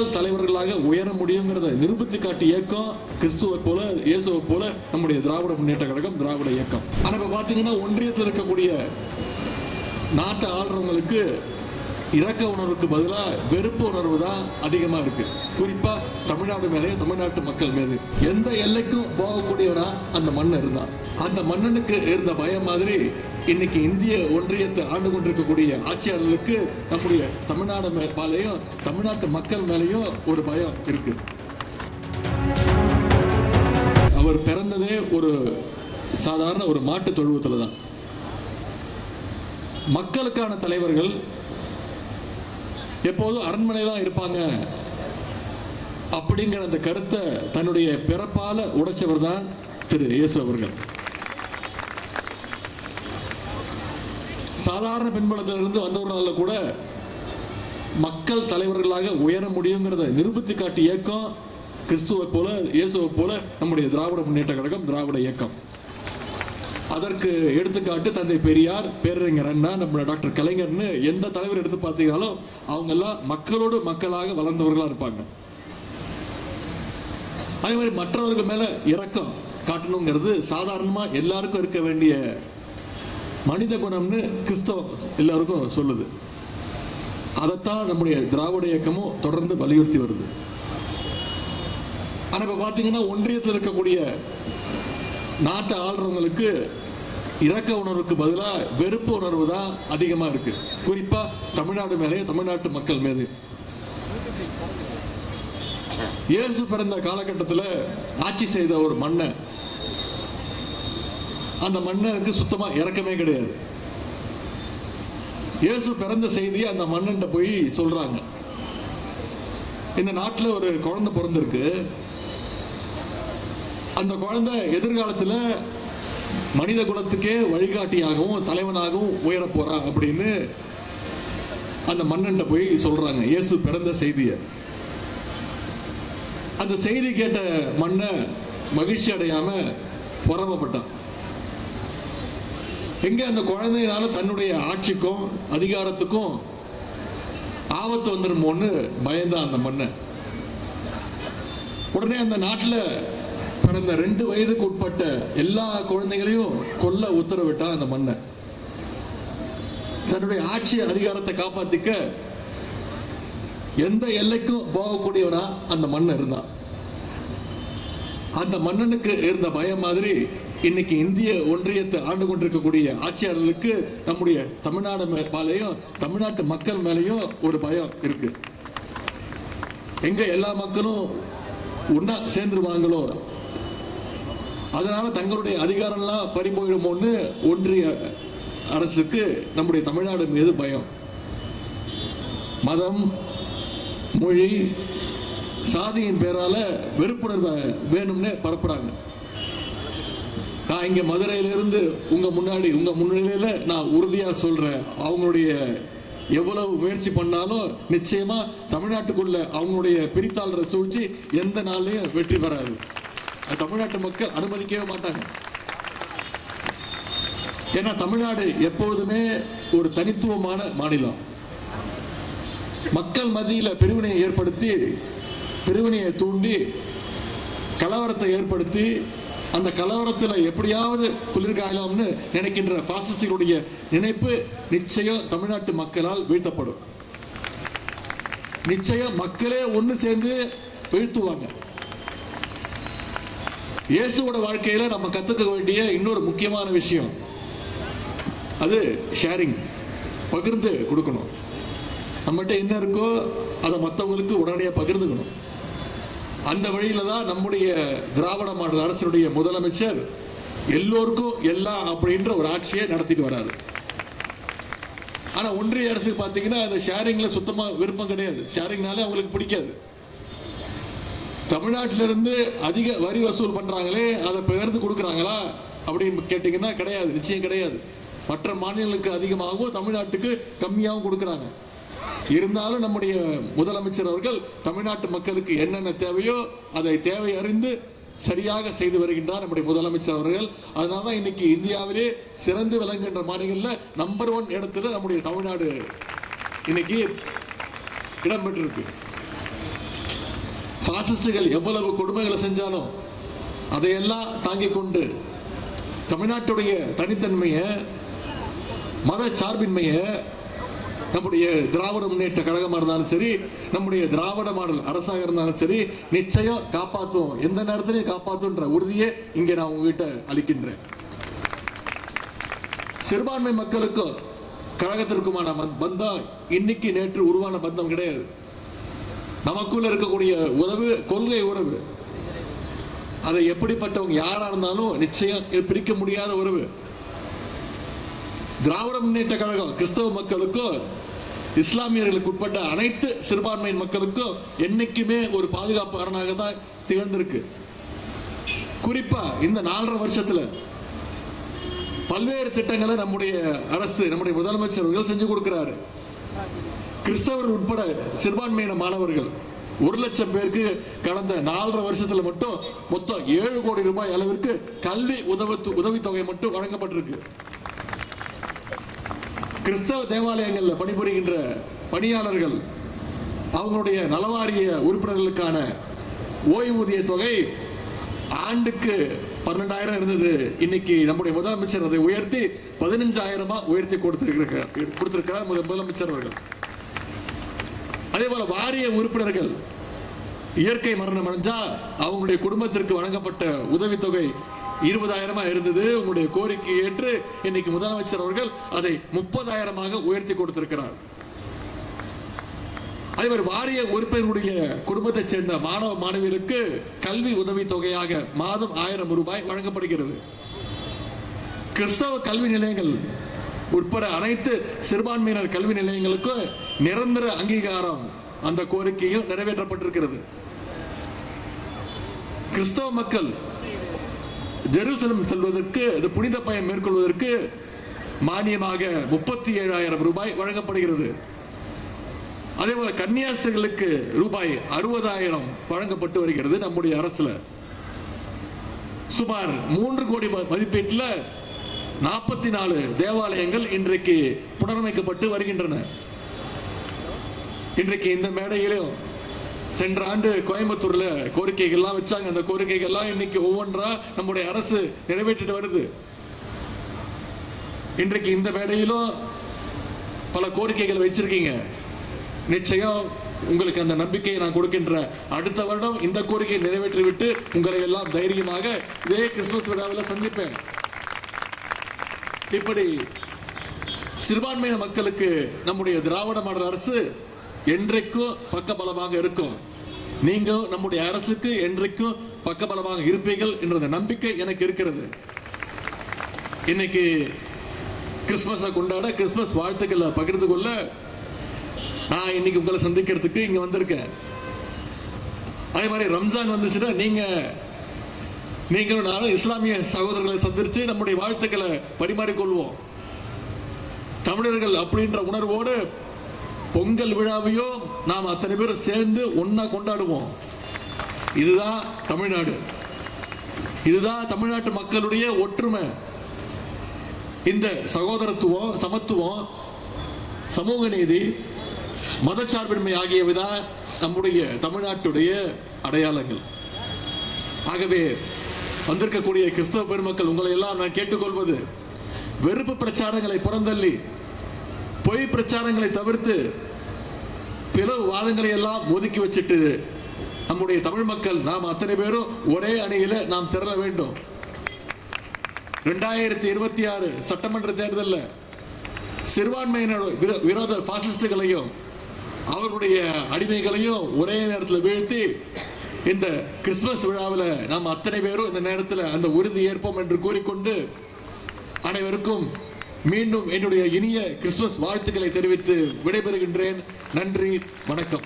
மக்கள் தலைவர்களாக உயர முடியுங்கிறத நிரூபித்து காட்டிய இயக்கம் கிறிஸ்துவை போல இயேசுவை போல நம்முடைய திராவிட முன்னேற்ற கழகம், திராவிட இயக்கம். ஆனா இப்ப பாத்தீங்கன்னா ஒன்றியத்தில் இருக்கக்கூடிய நாட்டை ஆள்றவங்களுக்கு இரக்க உணர்வுக்கு பதிலாக வெறுப்பு உணர்வு தான் அதிகமா இருக்கு. குறிப்பா தமிழ்நாடு மேலேயும் தமிழ்நாட்டு மக்கள் மீது. எந்த எல்லைக்கும் போகக்கூடியவனா அந்த மன்னன் இருந்தான். அந்த மன்னனுக்கு இருந்த பயம் மாதிரி இன்னைக்கு இந்திய ஒன்றியத்தை ஆண்டு கொண்டிருக்கக்கூடிய ஆட்சியாளர்களுக்கு நம்முடைய தமிழ்நாடு மேலேயும் தமிழ்நாட்டு மக்கள் மேலேயும் ஒரு பயம் இருக்கு. அவர் பிறந்ததே ஒரு சாதாரண ஒரு மாட்டு தொழுவத்தில் தான். மக்களுக்கான தலைவர்கள் எப்போதும் அரண்மனை தான் இருப்பாங்க அப்படிங்கிற அந்த கருத்தை தன்னுடைய பிறப்பால உடைச்சவர் தான் திரு இயேசு அவர்கள். சாதாரண பின்புலத்திலிருந்து வந்தவர்களால கூட மக்கள் தலைவர்களாக உயர முடியுங்கிறத நிரூபித்து காட்டிய இயக்கம் கிறிஸ்துவை போல இயேசுவை போல நம்முடைய திராவிட முன்னேற்ற கழகம், திராவிட இயக்கம். அதற்கு எடுத்துக்காட்டு தந்தை பெரியார், பேரறிஞர் அண்ணா, நம்ம டாக்டர் கலைஞர்னு எந்த தலைவர் எடுத்து பார்த்தீங்கன்னாலும் அவங்க எல்லாம் மக்களோடு மக்களாக வளர்ந்தவர்களா இருப்பாங்க. அதே மாதிரி மற்றவர்கள் மேல இரக்கம் காட்டணுங்கிறது சாதாரணமா எல்லாருக்கும் இருக்க வேண்டிய மனித குணம்னு கிறிஸ்தவம் எல்லாருக்கும் சொல்லுது. அதைத்தான் நம்முடைய திராவிட இயக்கமும் தொடர்ந்து வலியுறுத்தி வருது. ஆனா இப்ப பாத்தீங்கன்னா ஒன்றியத்தில் இருக்கக்கூடிய நாட்டை ஆள்றவங்களுக்கு இரக்க உணர்வுக்கு பதிலாக வெறுப்பு உணர்வு தான் அதிகமா இருக்கு. குறிப்பா தமிழ்நாடு மேலேயும் தமிழ்நாட்டு மக்கள் மீது. இயேசு பிறந்த காலகட்டத்தில் ஆட்சி செய்த ஒரு மன்னன், அந்த மன்னனுக்கு சுத்தமா இரக்கமே கிடையாது. இயேசு பிறந்த செய்தியை அந்த மன்னன் போய் சொல்றாங்க. இந்த நாட்டில் ஒரு குழந்தை பிறந்திருக்கு. அந்த குழந்தை எதிர்காலத்தில் மனித குலத்துக்கே வழிகாட்டியாகவும் தலைவனாகவும் உயர போறான் அப்படின்னு அந்த மன்னன் போய் சொல்றாங்க இயேசு பிறந்த செய்தியை. அந்த செய்தி கேட்ட மன்னன் மகிழ்ச்சி அடையாம பொறாமைப்பட்டான். எங்க அந்த குழந்தையினால தன்னுடைய ஆட்சிக்கும் அதிகாரத்துக்கும் ஆபத்து வந்துருமோன்னு பயந்தான் அந்த மன்னன். உடனே அந்த நாட்டில் பிறந்த 2 வயதுக்கு உட்பட்ட எல்லா குழந்தைகளையும் கொல்ல உத்தரவிட்டான் அந்த மன்னன். தன்னுடைய ஆட்சி அதிகாரத்தை காப்பாத்திக்க எந்த எல்லைக்கும் போகக்கூடியவனா அந்த மன்னன் இருந்தான். அந்த மன்னனுக்கு இருந்த பயம் மாதிரி இன்னைக்கு இந்திய ஒன்றியத்தை ஆண்டு கொண்டிருக்கக்கூடிய ஆட்சியாளர்களுக்கு நம்முடைய தமிழ்நாடு மேலேயும் தமிழ்நாட்டு மக்கள் மேலேயும் ஒரு பயம் இருக்கு. எங்க எல்லா மக்களும் ஒன்னா சேர்ந்துருவாங்களோ, அதனால தங்களுடைய அதிகாரம்லாம் பறி போயிடுமோன்னு ஒன்றிய அரசுக்கு நம்முடைய தமிழ்நாடு மீது பயம். மதம், மொழி, சாதியின் பேரால வெறுப்புணர்வை வேணும்னு பரப்புறாங்க. நான் இங்க மதுரையிலிருந்து உங்க முன்னிலையில நான் உறுதியா சொல்றேன், அவங்களுடைய எவ்வளவு முயற்சி பண்ணாலும் நிச்சயமா தமிழ்நாட்டுக்குள்ள அவங்களுடைய பிரித்தாளரை சூழ்ச்சி எந்த நாள்லயும் வெற்றி பெறாது. தமிழ்நாட்டு மக்கள் அனுமதிக்கவே மாட்டாங்க. ஏன்னா தமிழ்நாடு எப்பொழுதுமே ஒரு தனித்துவமான மாநிலம். மக்கள் மத்தியில பிரிவினையை ஏற்படுத்தி, பிரிவினையை தூண்டி, கலவரத்தை ஏற்படுத்தி, அந்த கலவரத்தில் எப்படியாவது குளிர்காயலாம்னு நினைக்கின்ற பாசிஸ்டுடைய நினைப்பு நிச்சயம் தமிழ்நாட்டு மக்களால் வீழ்த்தப்படும். நிச்சயம் மக்களே ஒன்று சேர்ந்து வீழ்த்துவாங்க. இயேசுவோட வாழ்க்கையில நம்ம கத்துக்க வேண்டிய இன்னொரு முக்கியமான விஷயம் அது ஷேரிங், பகிர்ந்து கொடுக்கணும். நம்மகிட்ட என்ன இருக்கோ அதை மற்றவங்களுக்கு உடனடியாக பகிர்ந்துக்கணும். அந்த வழியில தான் நம்முடைய திராவிட மாடல் அரசுடைய முதலமைச்சர் எல்லோருக்கும் எல்லாம் அப்படின்ற ஒரு ஆட்சியை நடத்திட்டு வராது. ஆனா ஒன்றிய அரசுக்கு பாத்தீங்கன்னா அந்த ஷேரிங்ல சுத்தமா விருப்பம் கிடையாது. ஷேரிங்னாலே அவங்களுக்கு பிடிக்காது. தமிழ்நாட்டிலிருந்து அதிக வரி வசூல் பண்றாங்களே, அதை பகிர்ந்து கொடுக்குறாங்களா அப்படின்னு கேட்டீங்கன்னா கிடையாது, நிச்சயம் கிடையாது. மற்ற மாநிலங்களுக்கு அதிகமாகவும் தமிழ்நாட்டுக்கு கம்மியாகவும் கொடுக்குறாங்க. இருந்தாலும் நம்முடைய முதலமைச்சர் அவர்கள் தமிழ்நாட்டு மக்களுக்கு என்னென்ன தேவையோ அதை தேவை அறிந்து சரியாக செய்து வருகின்றார் நம்முடைய முதலமைச்சர் அவர்கள். அதனாலதான் இன்னைக்கு இந்தியாவிலே சிறந்து விளங்குகின்ற மாநிலங்களில் நம்பர் 1 இடத்துல நம்முடைய தமிழ்நாடு இன்னைக்கு இடம்பெற்றிருக்கு. பாசிஸ்டுகள் எவ்வளவு கொடுமைகளை செஞ்சாலும் அதையெல்லாம் தாங்கிக் கொண்டு தமிழ்நாட்டுடைய தனித்தன்மையை, மத சார்பின்மையை நம்முடைய திராவிட முன்னேற்ற கழகமாக இருந்தாலும் சரி, நம்முடைய திராவிட மாடல் அரசாக இருந்தாலும் சரி, நிச்சயம் காப்பாற்றுவோம், எந்த நேரத்திலையும் காப்பாற்றுன்ற உறுதியை இங்கே நான் உங்ககிட்ட அளிக்கின்றேன். சிறுபான்மை மக்களுக்கும் கழகத்திற்குமான பந்தம் இன்னைக்கு நேற்று உருவான பந்தம் கிடையாது. நமக்குள்ள இருக்கக்கூடிய உறவு கொள்கை உறவு. அதை எப்படிப்பட்டவங்க யாரா இருந்தாலும் நிச்சயம் பிரிக்க முடியாத உறவு. திராவிட முன்னேற்ற கழகம் கிறிஸ்தவ மக்களுக்கும் இஸ்லாமியர்களுக்கு உட்பட்ட அனைத்து சிறுபான்மை மக்களுக்கும் என்னைக்குமே ஒரு பாதுகாப்பு அரணாக தான் திகழ்ந்திருக்கு. குறிப்பா இந்த 4.5 வருஷத்துல பல்வேறு திட்டங்களை நம்முடைய அரசு, நம்முடைய முதலமைச்சர் செஞ்சு கொடுக்கிறாரு. கிறிஸ்தவர்கள் உட்பட சிறுபான்மையின மாணவர்கள் 1 லட்சம் பேருக்கு கடந்த 4.5 வருஷத்துல மட்டும் மொத்தம் 7 கோடி ரூபாய் அளவிற்கு கல்வி உதவித்தொகை மட்டும் வழங்கப்பட்டிருக்கு. கிறிஸ்தவ தேவாலயங்கள்ல பணிபுரிகின்ற பணியாளர்கள், அவங்களுடைய நலவாரிய உறுப்பினர்களுக்கான ஓய்வூதிய தொகை ஆண்டுக்கு 12,000 இருந்தது. இன்னைக்கு நம்முடைய முதலமைச்சர் அதை உயர்த்தி 15,000 உயர்த்தி கொடுத்திருக்கிறார் முதலமைச்சர் அவர்கள். அதே போல வாரிய உறுப்பினர்கள் இயற்கை மரணம் அடைஞ்சா அவங்களுடைய குடும்பத்திற்கு வழங்கப்பட்ட உதவித்தொகை 20,000 இருந்தது. உங்களுடைய கோரிக்கை ஏற்று இன்னைக்கு முதலமைச்சர் அவர்கள் அதை 30,000 உயர்த்தி கொடுத்திருக்கிறார். அதே மாதிரி வாரிய உறுப்பினருடைய குடும்பத்தைச் சேர்ந்த மாணவ மாணவிகளுக்கு கல்வி உதவி தொகையாக மாதம் 1000 ரூபாய் வழங்கப்படுகிறது. கிறிஸ்தவ கல்வி நிலையங்கள் உட்பட அனைத்து சிறுபான்மையினர் கல்வி நிலையங்களுக்கும் நிரந்தர அங்கீகாரம், அந்த கோரிக்கையும் நிறைவேற்றப்பட்டிருக்கிறது. கிறிஸ்தவ மக்கள் ஜெருசலம் செல்வதற்கு, இந்த புனித பயணம் மேற்கொள்வதற்கு மானியமாக 37,000 ரூபாய் வழங்கப்படுகிறது. அதே போல கன்னியாஸ்திரிகளுக்கு ரூபாய் 60,000 வழங்கப்பட்டு வருகிறது. நம்முடைய அரசுல சுமார் 3 கோடி மதிப்பீட்டில் 44 தேவாலயங்கள் இன்றைக்கு புனரமைக்கப்பட்டு வருகின்றன. இன்றைக்கு இந்த மேடையிலும் சென்ற ஆண்டு கோயம்புத்தூர்ல கோரிக்கைகள்லாம் வச்சாங்க. அந்த கோரிக்கைகள்லாம் இன்னைக்கு ஒவ்வொன்றா நம்முடைய அரசு நிறைவேற்றிட்டு வருது. இன்றைக்கு இந்த மேடையிலும் பல கோரிக்கைகள் வச்சிருக்கீங்க. நிச்சயம் உங்களுக்கு அந்த நம்பிக்கையை நான் கொடுக்கின்றேன். அடுத்த வருடம் இந்த கோரிக்கையை நிறைவேற்றிவிட்டு உங்களை எல்லாம் தைரியமாக இதே கிறிஸ்துமஸ் விழாவில் சந்திப்பேன். இப்படி சிறுபான்மையின மக்களுக்கு நம்முடைய திராவிட மாடல் அரசு என்றைக்கும் பக்கபலமாக இருக்கும். நீங்க நம்முடைய அரசுக்கு என்றைக்கும் பக்கபலமாக இருப்பீர்கள் என்ற நம்பிக்கை எனக்கு இருக்கிறது. இன்னைக்கு கிறிஸ்துமஸை கொண்டாட, கிறிஸ்துமஸ் வாழ்த்துக்களை பகிர்ந்து கொள்ள நான் இன்னைக்கு உங்களை சந்திக்கிறதுக்கு இங்க வந்திருக்கேன். அதே மாதிரி ரம்ஜான் வந்துச்சுன்னா நீங்களும் நானும் இஸ்லாமிய சகோதரர்களை சந்திச்சு நம்முடைய வாழ்த்துக்களை பரிமாறிக்கொள்வோம். தமிழர்கள் அப்படின்ற உணர்வோடு பொங்கல் விழாவையும் நாம் அத்தனை பேரும் சேர்ந்து ஒன்னா கொண்டாடுவோம். இதுதான் தமிழ்நாடு. இதுதான் தமிழ்நாட்டு மக்களுடைய ஒற்றுமை. இந்த சகோதரத்துவம், சமத்துவம், சமூக நீதி, மதச்சார்பின்மை ஆகியவைதான் நம்முடைய தமிழ்நாட்டுடைய அடையாளங்கள். ஆகவே வந்திருக்கக்கூடிய கிறிஸ்தவ பெருமக்கள், உங்களை எல்லாம் நான் கேட்டுக்கொள்வது, வெறுப்பு பிரச்சாரங்களை புறந்தள்ளி பொய் பிரச்சாரங்களை தவிர்த்து பிளவு வாதங்களை எல்லாம் ஒதுக்கி வச்சுட்டு நம்முடைய தமிழ் மக்கள் நாம் அத்தனை பேரும் ஒரே அணியில நாம் திரள வேண்டும். 2026 சட்டமன்ற தேர்தலில் சிறுபான்மையினர் விரோத பாசிஸ்டுகளையும் அவர்களுடைய அடிமைகளையும் ஒரே நேரத்தில் வீழ்த்தி இந்த கிறிஸ்துமஸ் விழாவில் நாம் அத்தனை பேரும் இந்த நேரத்தில் அந்த உறுதி ஏற்போம் என்று கூறிக்கொண்டு அனைவருக்கும் மீண்டும் என்னுடைய இனிய கிறிஸ்துமஸ் வாழ்த்துக்களை தெரிவித்து விடைபெறுகின்றேன். நன்றி, வணக்கம்.